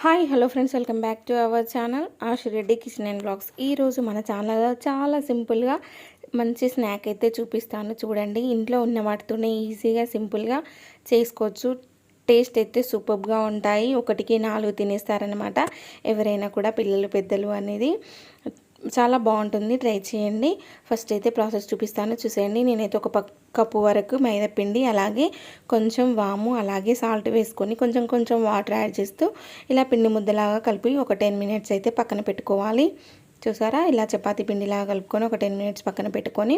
Hi hello friends, welcome back to our channel Ashu Reddy kitchen and blogs. ఈరోజు మన ఛానల్లో చాలా సింపుల్గా మంచి స్నాక్ అయితే చూపిస్తాను. చూడండి, ఇంట్లో ఉన్న వాటితోనే ఈజీగా సింపుల్గా చేసుకోవచ్చు. టేస్ట్ అయితే సూపర్గా ఉంటాయి. ఒకటికి 4 తినేస్తారనమాట ఎవరైనా కూడా, పిల్లలు పెద్దలు అనేది. చాలా బాగుంటుంది, ట్రై చేయండి. ఫస్ట్ అయితే ప్రాసెస్ చూపిస్తాను, చూసేయండి. నేనైతే ఒక కప్పు వరకు మైదాపిండి, అలాగే కొంచెం వాము, అలాగే సాల్ట్ వేసుకొని కొంచెం కొంచెం వాటర్ యాడ్ చేస్తూ ఇలా పిండి ముద్దలాగా కలిపి ఒక 10 మినిట్స్ అయితే పక్కన పెట్టుకోవాలి. చూసారా, ఇలా చపాతీ పిండిలాగా కలుపుకొని ఒక 10 మినిట్స్ పక్కన పెట్టుకొని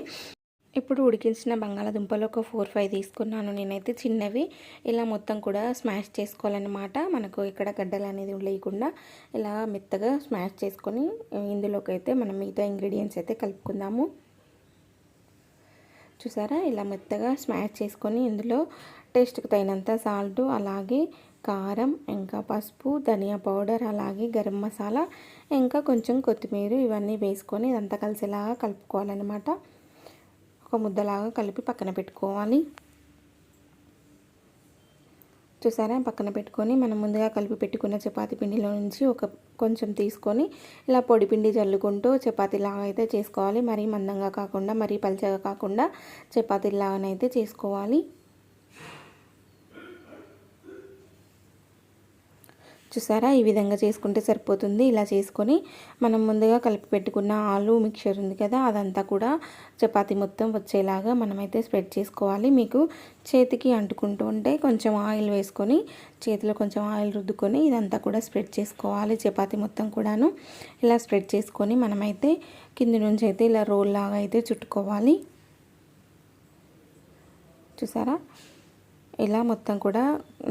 ఇప్పుడు ఉడికించిన బంగాళాదుంపలు ఒక 4-5 తీసుకున్నాను నేనైతే, చిన్నవి. ఇలా మొత్తం కూడా స్మాష్ చేసుకోవాలన్నమాట. మనకు ఇక్కడ గడ్డలు అనేది లేకుండా ఇలా మెత్తగా స్మాష్ చేసుకొని ఇందులోకి అయితే మనం మిగతా ఇంగ్రీడియంట్స్ అయితే కలుపుకుందాము. చూసారా, ఇలా మెత్తగా స్మాష్ చేసుకొని ఇందులో టేస్ట్కి తగినంత సాల్ట్, అలాగే కారం, ఇంకా పసుపు, ధనియా పౌడర్, అలాగే గరం మసాలా, ఇంకా కొంచెం కొత్తిమీర, ఇవన్నీ వేసుకొని ఇదంతా కలిసేలాగా కలుపుకోవాలన్నమాట. ఒక ముద్దలాగా కలిపి పక్కన పెట్టుకోవాలి. చూసారా, పక్కన పెట్టుకొని మనం ముందుగా కలిపి పెట్టుకున్న చపాతీ పిండిలో నుంచి కొంచెం తీసుకొని ఇలా పొడి పిండి జల్లుకుంటూ చపాతీలాగా అయితే చేసుకోవాలి. మరీ మందంగా కాకుండా, మరీ పల్చగా కాకుండా చపాతీలాగానైతే చేసుకోవాలి. చూసారా, ఈ విధంగా చేసుకుంటే సరిపోతుంది. ఇలా చేసుకొని మనం ముందుగా కలిపి పెట్టుకున్న ఆలు మిక్చర్ ఉంది కదా, అదంతా కూడా చపాతీ మొత్తం వచ్చేలాగా మనమైతే స్ప్రెడ్ చేసుకోవాలి. మీకు చేతికి అంటుకుంటూ ఉంటే కొంచెం ఆయిల్ వేసుకొని చేతిలో కొంచెం ఆయిల్ రుద్దుకొని ఇదంతా కూడా స్ప్రెడ్ చేసుకోవాలి. చపాతీ మొత్తం కూడాను ఇలా స్ప్రెడ్ చేసుకొని మనమైతే కింది నుంచి అయితే ఇలా రోల్ లాగా అయితే చుట్టుకోవాలి. చూసారా, ఇలా మొత్తం కూడా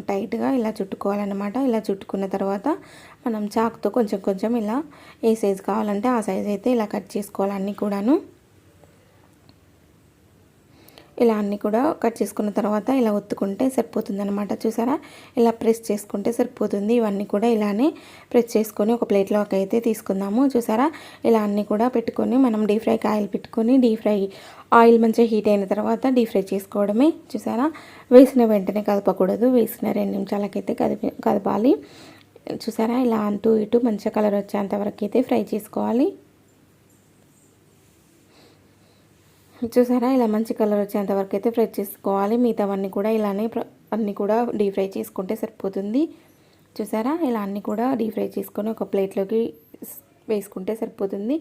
టైట్గా ఇలా చుట్టుకోవాలన్నమాట. ఇలా చుట్టుకున్న తర్వాత మనం చాకుతో కొంచెం కొంచెం ఇలా ఏ సైజు కావాలంటే ఆ సైజు అయితే ఇలా కట్ చేసుకోవాలి. అన్నీ కూడాను ఇలా అన్నీ కూడా కట్ చేసుకున్న తర్వాత ఇలా ఒత్తుకుంటే సరిపోతుంది అనమాట. చూసారా, ఇలా ప్రెస్ చేసుకుంటే సరిపోతుంది. ఇవన్నీ కూడా ఇలానే ప్రెస్ చేసుకొని ఒక ప్లేట్లోకి అయితే తీసుకుందాము. చూసారా, ఇలా అన్నీ కూడా పెట్టుకొని మనం డీప్ ఫ్రైకి ఆయిల్ పెట్టుకొని ఆయిల్ మంచిగా హీట్ అయిన తర్వాత డీప్ ఫ్రై చేసుకోవడమే. చూసారా, వేసిన వెంటనే కదపకూడదు, వేసిన 2 నిమిషాలకైతే కదపాలి. చూసారా, ఇలా అంటూ ఇటు మంచిగా కలర్ వచ్చేంత వరకు అయితే ఫ్రై చేసుకోవాలి. చూసారా, ఇలా మంచి కలర్ వచ్చేంత వరకు అయితే ఫ్రై చేసుకోవాలి. మిగతావన్నీ కూడా ఇలానే అన్నీ కూడా డీప్ ఫ్రై చేసుకుంటే సరిపోతుంది. చూసారా, ఇలా అన్నీ కూడా డీప్ ఫ్రై చేసుకొని ఒక ప్లేట్లోకి వేసుకుంటే సరిపోతుంది.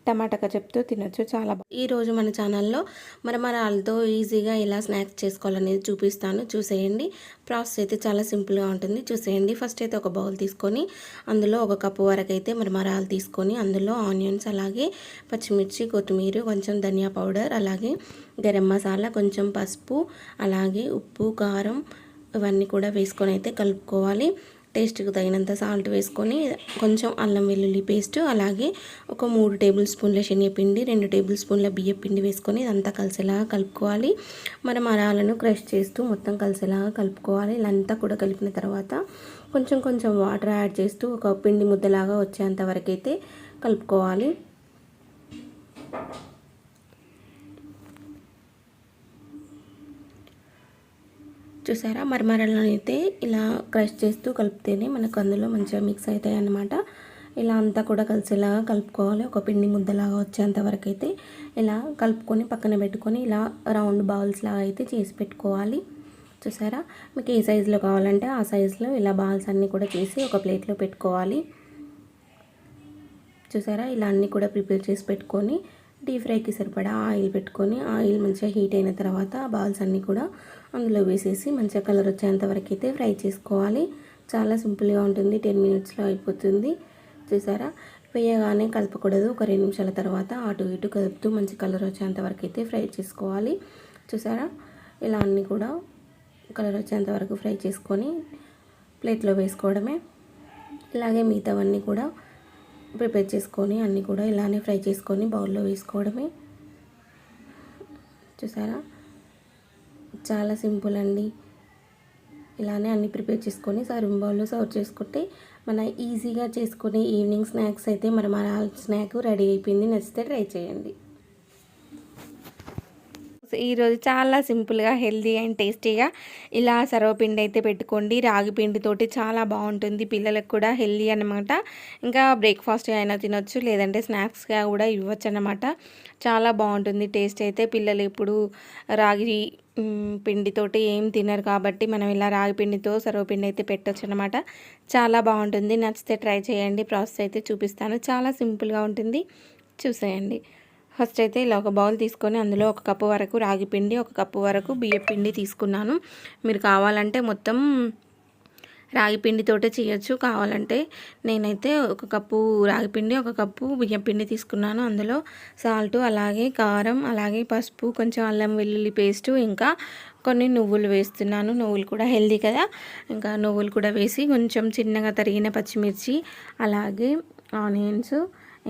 టమాటా కచప్తో తినొచ్చు, చాలా ఈరోజు మన ఛానల్లో మరమరాలతో ఈజీగా ఎలా స్నాక్స్ చేసుకోవాలనేది చూపిస్తాను. చూసేయండి, ప్రాసెస్ అయితే చాలా సింపుల్గా ఉంటుంది. చూసేయండి. ఫస్ట్ అయితే ఒక బౌల్ తీసుకొని అందులో ఒక కప్పు వరకు అయితే మరమరాలు తీసుకొని అందులో ఆనియన్స్, అలాగే పచ్చిమిర్చి, కొత్తిమీర, కొంచెం ధనియా పౌడర్, అలాగే గరం మసాలా, కొంచెం పసుపు, అలాగే ఉప్పు, కారం ఇవన్నీ కూడా వేసుకొని అయితే కలుపుకోవాలి. టేస్ట్కి తగినంత సాల్ట్ వేసుకొని కొంచెం అల్లం వెల్లుల్లి పేస్ట్, అలాగే ఒక 3 టేబుల్ స్పూన్ల శనగపిండి, 2 టేబుల్ స్పూన్ల బియ్యం పిండి వేసుకొని ఇదంతా కలిసేలాగా కలుపుకోవాలి. మనం మరాలను క్రష్ చేస్తూ మొత్తం కలిసేలాగా కలుపుకోవాలి. ఇదంతా కూడా కలిపిన తర్వాత కొంచెం కొంచెం వాటర్ యాడ్ చేస్తూ ఒక పిండి ముద్దలాగా వచ్చేంత వరకు అయితే కలుపుకోవాలి. చూసారా, మరమరాలను అయితే ఇలా క్రష్ చేస్తూ కలిపితేనే మనకు అందులో మంచిగా మిక్స్ అవుతాయి అన్నమాట. ఇలా అంతా కూడా కలిసేలాగా కలుపుకోవాలి. ఒక పిండి ముద్దలాగా వచ్చేంత వరకు అయితే ఇలా కలుపుకొని పక్కన పెట్టుకొని ఇలా రౌండ్ బాల్స్ లాగా అయితే చేసి పెట్టుకోవాలి. చూసారా, మీకు ఏ సైజులో కావాలంటే ఆ సైజులో ఇలా బాల్స్ అన్నీ కూడా చేసి ఒక ప్లేట్లో పెట్టుకోవాలి. చూసారా, ఇలా అన్నీ కూడా ప్రిపేర్ చేసి పెట్టుకొని డీప్ ఫ్రైకి సరిపడా ఆయిల్ పెట్టుకొని ఆయిల్ మంచిగా హీట్ అయిన తర్వాత బాల్స్ అన్నీ కూడా అందులో వేసేసి మంచిగా కలర్ వచ్చేంత వరకు అయితే ఫ్రై చేసుకోవాలి. చాలా సింపుల్గా ఉంటుంది, 10 మినిట్స్లో అయిపోతుంది. చూసారా, వేయగానే కలపకూడదు. ఒక 2 నిమిషాల తర్వాత అటు ఇటు కలుపుతూ మంచి కలర్ వచ్చేంత వరకు అయితే ఫ్రై చేసుకోవాలి. చూసారా, ఇలా అన్నీ కూడా కలర్ వచ్చేంత వరకు ఫ్రై చేసుకొని ప్లేట్లో వేసుకోవడమే. ఇలాగే మిగతావన్నీ కూడా ప్రిపేర్ చేసుకొని అన్నీ కూడా ఇలానే ఫ్రై చేసుకొని బౌల్లో వేసుకోవడమే. చూసారా, చాలా సింపుల్ అండి. ఇలానే అన్నీ ప్రిపేర్ చేసుకొని సర్వింగ్ బౌల్లో సర్వ్ చేసుకుంటే మన ఈజీగా చేసుకునే ఈవినింగ్ స్నాక్స్ అయితే మన స్నాక్ రెడీ అయిపోయింది. నచ్చితే ట్రై చేయండి. ఈరోజు చాలా సింపుల్గా హెల్తీ అండ్ టేస్టీగా ఇలా సర్వపిండి అయితే పెట్టుకోండి. రాగి పిండితోటి చాలా బాగుంటుంది, పిల్లలకు కూడా హెల్తీ అనమాట. ఇంకా బ్రేక్ఫాస్ట్గా అయినా తినొచ్చు, లేదంటే స్నాక్స్గా కూడా ఇవ్వచ్చు అనమాట. చాలా బాగుంటుంది టేస్ట్ అయితే. పిల్లలు ఇప్పుడు రాగి పిండితోటి ఏం తినరు కాబట్టి మనం ఇలా రాగి పిండితో సర్వపిండి అయితే పెట్టొచ్చు అనమాట. చాలా బాగుంటుంది. నచ్చితే ట్రై చేయండి. ప్రాసెస్ అయితే చూపిస్తాను, చాలా సింపుల్గా ఉంటుంది, చూసేయండి. ఫస్ట్ అయితే ఇలా ఒక బౌల్ తీసుకొని అందులో 1 కప్పు వరకు రాగి పిండి, 1 కప్పు వరకు బియ్యం పిండి తీసుకున్నాను. మీరు కావాలంటే మొత్తం రాగి పిండితోటే చేయొచ్చు. కావాలంటే నేనైతే 1 కప్పు రాగి పిండి, 1 కప్పు బియ్యం పిండి తీసుకున్నాను. అందులో సాల్ట్, అలాగే కారం, అలాగే పసుపు, కొంచెం అల్లం వెల్లుల్లి పేస్టు, ఇంకా కొన్ని నువ్వులు వేస్తున్నాను. నువ్వులు కూడా హెల్దీ కదా, ఇంకా నువ్వులు కూడా వేసి కొంచెం చిన్నగా తరిగిన పచ్చిమిర్చి, అలాగే ఆనియన్స్,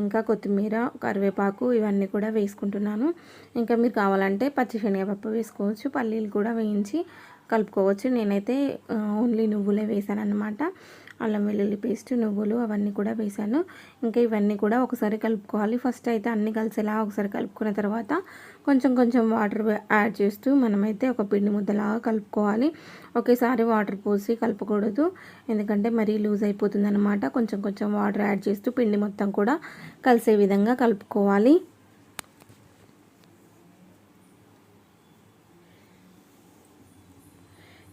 ఇంకా కొత్తిమీర, కరివేపాకు ఇవన్నీ కూడా వేసుకుంటున్నాను. ఇంకా మీరు కావాలంటే పచ్చిశనగపప్పు వేసుకోవచ్చు, పల్లీలు కూడా వేయించి కలుపుకోవచ్చు. నేనైతే ఓన్లీ నువ్వులే వేసాను అన్నమాట. అల్లం వెల్లుల్లి పేస్ట్, నువ్వులు అవన్నీ కూడా వేసాను. ఇంకా ఇవన్నీ కూడా ఒకసారి కలుపుకోవాలి. ఫస్ట్ అయితే అన్నీ కలిసేలా ఒకసారి కలుపుకున్న తర్వాత కొంచెం కొంచెం వాటర్ యాడ్ చేస్తూ మనమైతే ఒక పిండి ముద్దలాగా కలుపుకోవాలి. ఒకేసారి వాటర్ పోసి కలపకూడదు, ఎందుకంటే మరీ లూజ్ అయిపోతుంది అనమాట. కొంచెం కొంచెం వాటర్ యాడ్ చేస్తూ పిండి మొత్తం కూడా కలిసే విధంగా కలుపుకోవాలి.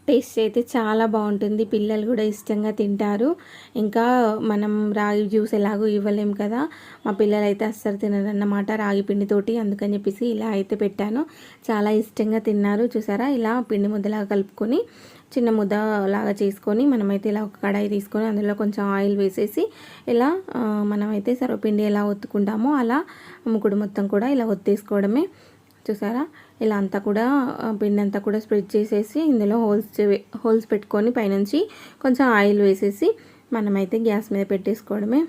టేస్ట్ అయితే చాలా బాగుంటుంది, పిల్లలు కూడా ఇష్టంగా తింటారు. ఇంకా మనం రాగి జ్యూస్ ఎలాగో ఇవ్వలేం కదా, మా పిల్లలు అయితే అస్సలు తినరన్నమాట రాగి పిండితోటి. అందుకని చెప్పేసి ఇలా అయితే పెట్టాను, చాలా ఇష్టంగా తిన్నారు. చూసారా, ఇలా పిండి ముద్దలాగా కలుపుకొని చిన్న ముద్ద లాగా చేసుకొని మనమైతే ఇలా ఒక కడాయి తీసుకొని అందులో కొంచెం ఆయిల్ వేసేసి ఇలా మనమైతే సర్వపిండి ఎలా ఒత్తుకుంటామో అలా ముకుడు మొత్తం కూడా ఇలా ఒత్తేసుకోవడమే. చూసారా, ఇలా అంతా కూడా పిండి అంతా కూడా స్ప్రెడ్ చేసేసి ఇందులో హోల్స్ పెట్టుకొని పైనుంచి కొంచెం ఆయిల్ వేసేసి మనమైతే గ్యాస్ మీద పెట్టేసుకోవడమే.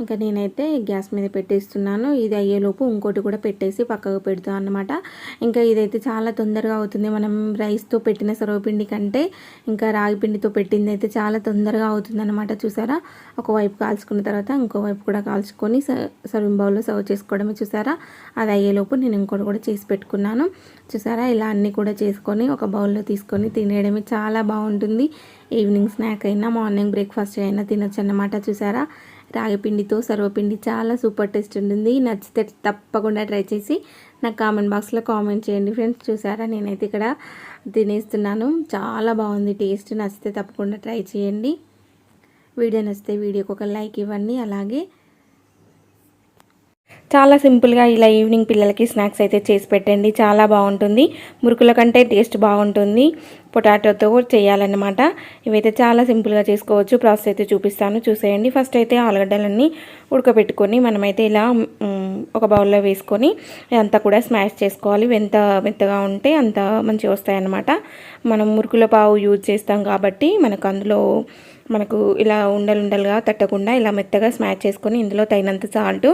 ఇంకా నేనైతే గ్యాస్ మీద పెట్టేస్తున్నాను. ఇది అయ్యేలోపు ఇంకోటి కూడా పెట్టేసి పక్కకు పెడతాను అన్నమాట. ఇంకా ఇదైతే చాలా తొందరగా అవుతుంది. మనం రైస్తో పెట్టిన సర్వపిండి కంటే ఇంకా రాగి పిండితో పెట్టింది అయితే చాలా తొందరగా అవుతుంది అన్నమాట. చూసారా, ఒకవైపు కాల్చుకున్న తర్వాత ఇంకోవైపు కూడా కాల్చుకొని సర్వింగ్ బౌల్లో సర్వ్ చేసుకోవడమే. చూసారా, అది అయ్యేలోపు నేను ఇంకోటి కూడా చేసి పెట్టుకున్నాను. చూసారా, ఇలా అన్నీ కూడా చేసుకొని ఒక బౌల్లో తీసుకొని తినేయడమే. చాలా బాగుంటుంది. ఈవినింగ్ స్నాక్ అయినా మార్నింగ్ బ్రేక్ఫాస్ట్ అయినా తినొచ్చు అన్నమాట. చూసారా, రాగి పిండితో సర్వపిండి చాలా సూపర్ టేస్ట్ ఉంటుంది. నచ్చితే తప్పకుండా ట్రై చేసి నాకు కామెంట్ బాక్స్లో కామెంట్ చేయండి ఫ్రెండ్స్. చూసారా, నేనైతే ఇక్కడ తినేస్తున్నాను, చాలా బాగుంది టేస్ట్. నచ్చితే తప్పకుండా ట్రై చేయండి. వీడియో నచ్చితే వీడియోకి ఒక లైక్ ఇవ్వండి. అలాగే చాలా సింపుల్గా ఇలా ఈవినింగ్ పిల్లలకి స్నాక్స్ అయితే చేసి పెట్టండి, చాలా బాగుంటుంది. మురుకుల కంటే టేస్ట్ బాగుంటుంది. పొటాటోతో చేయాలన్నమాట. ఇవైతే చాలా సింపుల్గా చేసుకోవచ్చు. ప్రాసెస్ అయితే చూపిస్తాను, చూసేయండి. ఫస్ట్ అయితే ఆలుగడ్డలన్నీ ఉడకబెట్టుకొని మనమైతే ఇలా ఒక బౌల్లో వేసుకొని అంతా కూడా స్మాష్ చేసుకోవాలి. ఎంత మెత్తగా ఉంటే అంత మంచిగా వస్తాయన్నమాట. మనం మురుకుల పావు యూజ్ చేస్తాం కాబట్టి మనకు ఇలా ఉండలుగా తట్టకుండా ఇలా మెత్తగా స్మాష్ చేసుకొని ఇందులో తగినంత సాల్ట్,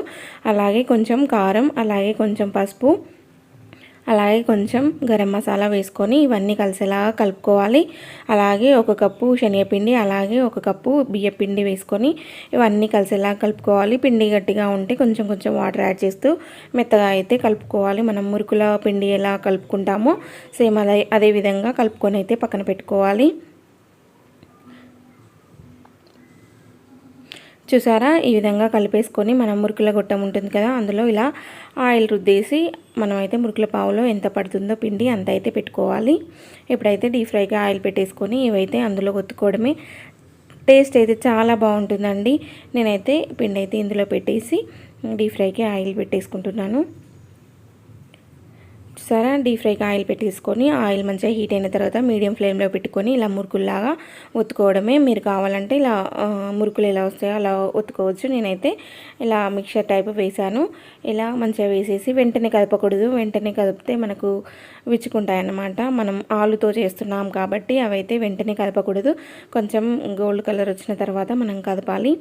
అలాగే కొంచెం కారం, అలాగే కొంచెం పసుపు, అలాగే కొంచెం గరం మసాలా వేసుకొని ఇవన్నీ కలిసేలాగా కలుపుకోవాలి. అలాగే 1 కప్పు శనగపిండి, అలాగే 1 కప్పు బియ్యం పిండి వేసుకొని ఇవన్నీ కలిసేలాగా కలుపుకోవాలి. పిండి గట్టిగా ఉంటే కొంచెం కొంచెం వాటర్ యాడ్ చేస్తూ మెత్తగా అయితే కలుపుకోవాలి. మనం మురుకుల పిండి ఎలా కలుపుకుంటామో సేమ్ అదే విధంగా కలుపుకొని అయితే పక్కన పెట్టుకోవాలి. చూసారా, ఈ విధంగా కలిపేసుకొని మనం మురుకుల గొట్టం ఉంటుంది కదా, అందులో ఇలా ఆయిల్ రుద్దేసి మనమైతే మురుకుల పావులో ఎంత పడుతుందో పిండి అంత అయితే పెట్టుకోవాలి. ఇప్పుడైతే డీప్ ఫ్రైగా ఆయిల్ పెట్టేసుకొని ఇవైతే అందులో ఒత్తుకోవడమే. టేస్ట్ అయితే చాలా బాగుంటుందండి. నేనైతే పిండి అయితే ఇందులో పెట్టేసి డీప్ ఫ్రైకి ఆయిల్ పెట్టేసుకుంటున్నాను. సరే, డీప్ ఫ్రైకి ఆయిల్ పెట్టేసుకొని ఆయిల్ మంచిగా హీట్ అయిన తర్వాత మీడియం ఫ్లేమ్లో పెట్టుకొని ఇలా మురుకుల్లాగా ఒత్తుకోవడమే. మీరు కావాలంటే ఇలా మురుకులు ఎలా వస్తాయో అలా ఒత్తుకోవచ్చు. నేనైతే ఇలా మిక్చర్ టైప్ వేసాను. ఇలా మంచిగా వేసేసి వెంటనే కదపకూడదు, వెంటనే కదిపితే మనకు విచ్చుకుంటాయన్నమాట. మనం ఆలుతో చేస్తున్నాం కాబట్టి అవైతే వెంటనే కదపకూడదు. కొంచెం గోల్డ్ కలర్ వచ్చిన తర్వాత మనం కదపాలి.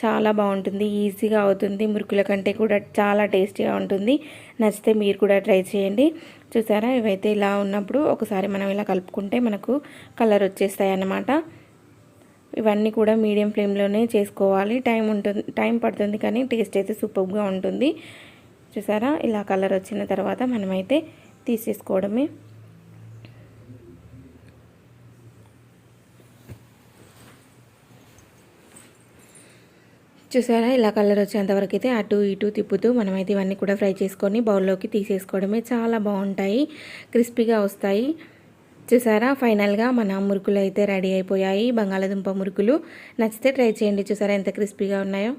చాలా బాగుంటుంది, ఈజీగా అవుతుంది. మురుకుల కంటే కూడా చాలా టేస్టీగా ఉంటుంది. నచ్చితే మీరు కూడా ట్రై చేయండి. చూసారా, ఇవైతే ఇలా ఉన్నప్పుడు ఒకసారి మనం ఇలా కలుపుకుంటే మనకు కలర్ వచ్చేస్తాయి అన్నమాట. ఇవన్నీ కూడా మీడియం ఫ్లేమ్లోనే చేసుకోవాలి. టైం పడుతుంది కానీ టేస్ట్ అయితే సూపర్గా ఉంటుంది. చూసారా ఇలా కలర్ వచ్చిన తర్వాత మనమైతే తీసేసుకోవడమే. చూసారా ఇలా కలర్ వచ్చేంతవరకు అయితే అటు ఇటు తిప్పుతూ మనమైతే ఇవన్నీ కూడా ఫ్రై చేసుకొని బౌల్లోకి తీసేసుకోవడమే. చాలా బాగుంటాయి, క్రిస్పీగా వస్తాయి. చూసారా ఫైనల్గా మన మురుకులు అయితే రెడీ అయిపోయాయి, బంగాళాదుంప మురుకులు. నచ్చితే ట్రై చేయండి. చూసారా ఎంత క్రిస్పీగా ఉన్నాయో.